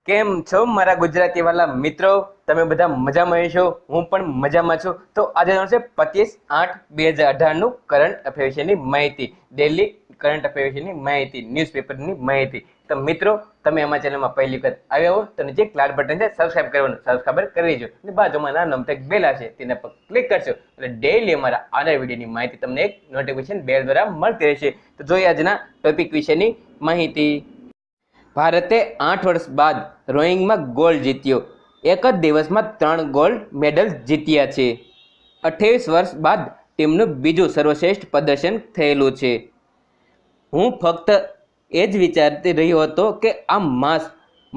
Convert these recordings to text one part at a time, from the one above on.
કેમ છો મારા ગુજરાતી વાલા મિત્રો? તમે બધા મજામાં હશો, હું પણ મજામાં છું. તો આજે છે 25/8/2018 નું કરંટ અફેર વિશેની માહિતી, ડેલી કરંટ અફેર વિશેની માહિતી, ન્યૂઝપેપરની માહિતી. તો મિત્રો, તમે અમારા ચેનલમાં પહેલી વખત આવ્યા હો તો નીચે લાલ બટન છે સબસ્ક્રાઇબ કરવાનું, સબસ્ક્રાઇબ કરી દેજો અને બાજુમાં નાનું અમથું બેલ આવશે તેના પર ક્લિક કરશો એટલે ડેઈલી અમારા આના વિડીયોની માહિતી તમને એક નોટિફિકેશન બેલ દ્વારા મળતી રહેશે. તો જોઈએ આજના ટોપિક વિશેની માહિતી. ભારતે 8 વર્ષ બાદ રોઈંગમાં ગોલ્ડ જીત્યો. એક જ દિવસમાં 3 ગોલ્ડ મેડલ જીત્યા છે. 28 વર્ષ બાદ ટીમનું બીજું સર્વશ્રેષ્ઠ પ્રદર્શન થયેલું છે. હું ફક્ત એ જ વિચારતી રહ્યો હતો કે આ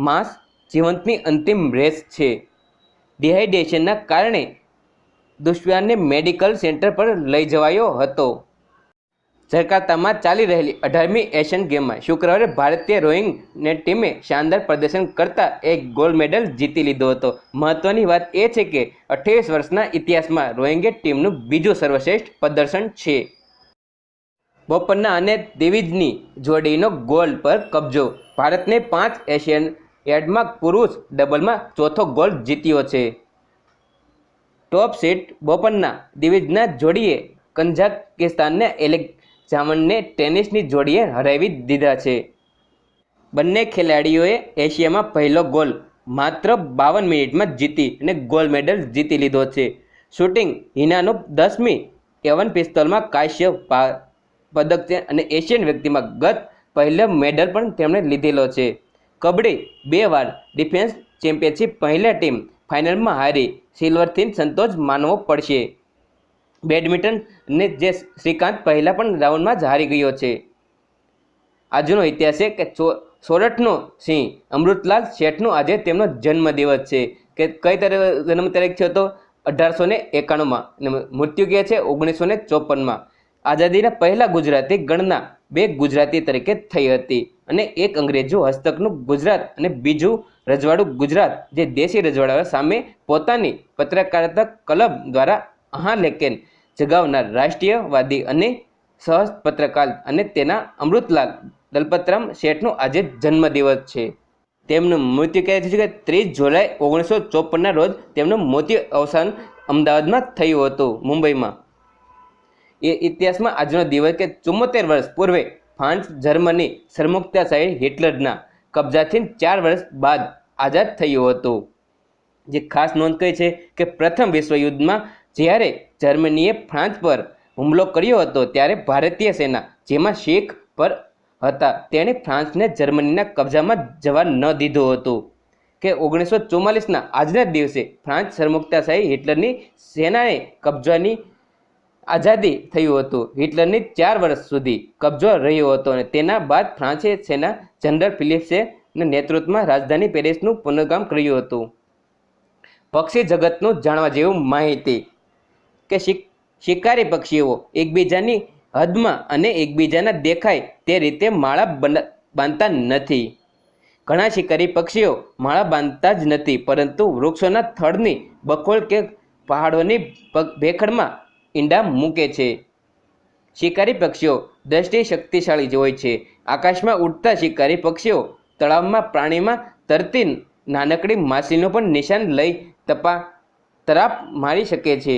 માસ જીવંતની અંતિમ રેસ છે. ડિહાઇડ્રેશનના કારણે દુષ્યંતને મેડિકલ સેન્ટર પર લઈ જવાયો હતો. જકાર્તામાં ચાલી રહેલી 18મી એશિયન ગેમમાં શુક્રવારે ભારતીય રોઈંગ ટીમે શાનદાર પ્રદર્શન કરતા એક ગોલ્ડ મેડલ જીતી લીધો હતો. મહત્વની વાત એ છે કે 28 વર્ષના ઇતિહાસમાં રોઈંગ ટીમનું બીજું સર્વશ્રેષ્ઠ પ્રદર્શન છે. બોપન્ના અને દિવિજની જોડીનો ગોલ્ડ પર કબજો. ભારતને 5 એશિયન ગેમ્સમાં પુરુષ ડબલમાં ચોથો ગોલ્ડ જીત્યો છે. ટોપ સીડ બોપન્ના દિવિજના જોડીએ કઝાકિસ્તાનને એલેક્ઝાન્ડરને ટેનિસની જોડીએ હરાવી દીધા છે. બંને ખેલાડીઓએ એશિયામાં પહેલો ગોલ માત્ર 52 મિનિટમાં જીતી અને ગોલ્ડ મેડલ જીતી લીધો છે. શૂટિંગ હિનાનો 10મી એવન પિસ્તોલમાં કાંસ્ય પદક છે અને એશિયન વ્યક્તિમાં ગત પહેલો મેડલ પણ તેમણે લીધેલો છે. કબડ્ડી 2 વાર ડિફેન્સ ચેમ્પિયનશિપ પહેલા ટીમ ફાઇનલમાં હારી, સિલ્વરથી સંતોષ માનવો પડશે. બેડમિન્ટન ને જે શ્રીકાંત પહેલા પણ રાઉન્ડમાં જ હારી ગયો છે. આજનો ઇતિહાસ છે કે સોરઠનો સિંહ અમૃતલાલ શેઠનો આજે તેમનો જન્મદિવસ છે. કે કઈ જન્મ તારીખ છે તો 1891માં અને મૃત્યુ કે છે 1954માં. આઝાદીના પહેલા ગુજરાતી ગણના 2 ગુજરાતી તરીકે થઈ હતી અને એક અંગ્રેજો હસ્તકનું ગુજરાત અને બીજું રજવાડું ગુજરાત જે દેશી રજવાડાઓ સામે પોતાની પત્રકારિતા કલમ દ્વારા લેખન જગાવનાર રાષ્ટ્રીયવાદી અને સહજ પત્રકાર અને તેના અમૃતલાલ દલપતરામ શેઠનો આજે જન્મદિવસ છે. તેમનું મૃત્યુ કહે છે કે 30 જુલાઈ 1954ના રોજ તેમનું મૃત્યુ અવસાન અમદાવાદમાં થયું હતું, મુંબઈમાં. એ ઇતિહાસમાં આજનો દિવસ કે 74 વર્ષ પૂર્વે ફ્રાન્સ જર્મની સરમુખત્યારશાહી હિટલરના કબજાથી 4 વર્ષ બાદ આઝાદ થયું હતું. જે ખાસ નોંધ કરી છે કે પ્રથમ વિશ્વયુદ્ધમાં જ્યારે જર્મનીએ ફ્રાન્સ પર હુમલો કર્યો હતો ત્યારે ભારતીય સેના જેમાં શીખ પર હતા તેણે ફ્રાન્સને જર્મનીના કબજામાં જવા ન દીધું હતું. કે 1944ના આજના દિવસે ફ્રાન્સ સરમુખત્યારશાહી હિટલરની સેનાએ કબજાની આઝાદી થયું હતું. હિટલરની 4 વર્ષ સુધી કબજો રહ્યો હતો અને તેના બાદ ફ્રાન્સે સેના જનરલ ફિલિપ્સના નેતૃત્વમાં રાજધાની પેરિસનું પુનર્નિર્માણ કર્યું હતું. પક્ષી જગતનું જાણવા જેવું માહિતી કે શિકારી પક્ષીઓ એકબીજાની હદમાં અને એકબીજાના દેખાય તે રીતે માળા બાંધતા નથી. ઘણા શિકારી પક્ષીઓ માળા બાંધતા જ નથી પરંતુ વૃક્ષોના થડની બખોલ કે પહાડોની ભેખડમાં ઈંડા મૂકે છે. શિકારી પક્ષીઓ દ્રષ્ટિ શક્તિશાળી હોય છે. આકાશમાં ઉડતા શિકારી પક્ષીઓ તળાવમાં પાણીમાં તરતી નાનકડી માછલીનું પણ નિશાન લઈ તરાપ મારી શકે છે.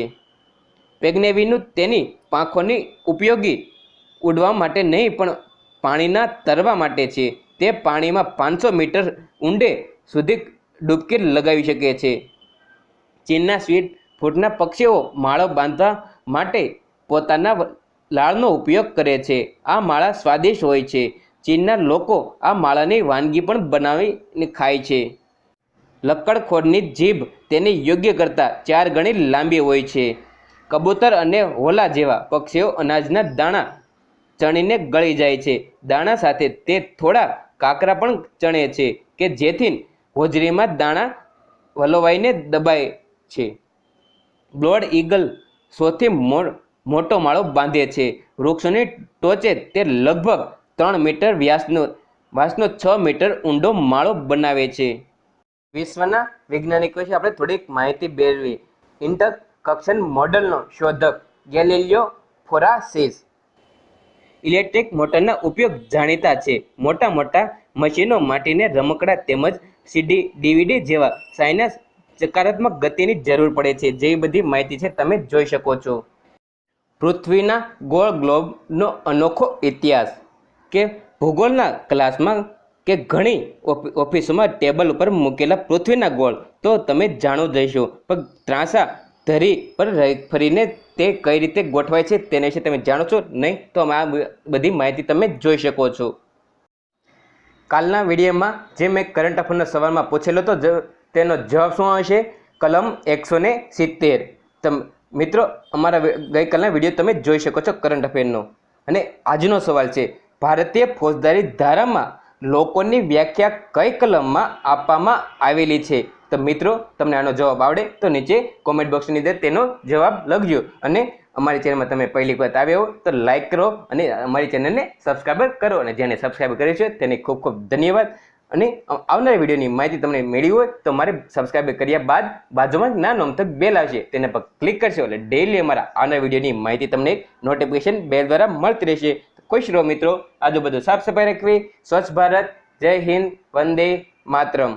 પેગ્નેવીનું તેની પાંખોની ઉપયોગી ઉડવા માટે નહીં પણ પાણીના તરવા માટે છે. તે પાણીમાં 500 મીટર ઊંડે સુધી ડૂબકી લગાવી શકે છે. ચીનના સ્વીટ ફૂટના પક્ષીઓ માળો બાંધવા માટે પોતાના લાળનો ઉપયોગ કરે છે. આ માળા સ્વાદિષ્ટ હોય છે. ચીનના લોકો આ માળાની વાનગી પણ બનાવીને ખાય છે. લક્કડખોરની જીભ તેની યોગ્ય કરતાં 4 ગણી લાંબી હોય છે. કબૂતર અને હોલા જેવા પક્ષીઓ અનાજના દાણા ચણીને ગળી જાય છે. દાણા સાથે તે થોડા કાકરા પણ ચણે છે કે જેથી હોજરીમાં દાણા વલોવાઈને દબાય છે. બ્લોડ ઈગલ સૌથી મોટો માળો બાંધે છે. વૃક્ષોની ટોચે તે લગભગ 3 મીટર વ્યાસનો 6 મીટર ઊંડો માળો બનાવે છે. વિશ્વના વૈજ્ઞાનિકો વિશે આપણે થોડીક માહિતી મેળવી. ઇન્ટરકશન મોડલનો શોધક ગેલિલિયો ફોરાસીસ. ઇલેક્ટ્રિક મોટરના ઉપયોગ જાણીતા છે. મોટા મશીનો માટીને રમકડા તેમજ સીડી ડીવીડી જેવા સાઈનના સકારાત્મક ગતિની જરૂર પડે છે, જેવી બધી માહિતી છે તમે જોઈ શકો છો. પૃથ્વીના ગોળ ગ્લોબનો અનોખો ઇતિહાસ કે ભૂગોળના ક્લાસમાં કે ઘણી ઓફિસોમાં ટેબલ ઉપર મૂકેલા પૃથ્વીના ગોળ તો તમે જાણો જઈશો, પણ ત્રાંસા ધરી પર ફરીને તે કઈ રીતે ગોઠવાય છે તેના વિશે તમે જાણો છો નહીં? તો આ બધી માહિતી તમે જોઈ શકો છો. કાલના વિડીયોમાં જે મેં કરંટ અફેરના સવાલમાં પૂછેલો હતો તેનો જવાબ શું આવશે? કલમ 170. મિત્રો અમારા ગઈકાલના વિડીયો તમે જોઈ શકો છો કરંટ અફેરનો. અને આજનો સવાલ છે, ભારતીય ફોજદારી ધારામાં લોકોની વ્યાખ્યા કઈ કલમમાં આપવામાં આવેલી છે? તો મિત્રો તમને આનો જવાબ આવડે તો નીચે કોમેન્ટ બોક્સની અંદર તેનો જવાબ લખજો. અને અમારી ચેનલમાં તમે પહેલી વખત આવ્યા હો તો લાઇક કરો અને અમારી ચેનલને સબસ્ક્રાઈબ કરો. અને જેને સબસ્ક્રાઈબ કર્યું છે તેને ખૂબ ખૂબ ધન્યવાદ. અને આવનારી વિડીયોની માહિતી તમને મેળવી હોય તો મારે સબસ્ક્રાઈબ કર્યા બાદ બાજુમાં નાનો અમથો બેલ આવશે, તેને પર ક્લિક કરશો એટલે ડેઈલી અમારા આવનારી વિડીયોની માહિતી તમને નોટિફિકેશન બેલ દ્વારા મળતી રહેશે. ખુશ રહો મિત્રો, આજુબાજુ સાફ સફાઈ રાખવી, સ્વચ્છ ભારત, જય હિન્દ, વંદે માતરમ.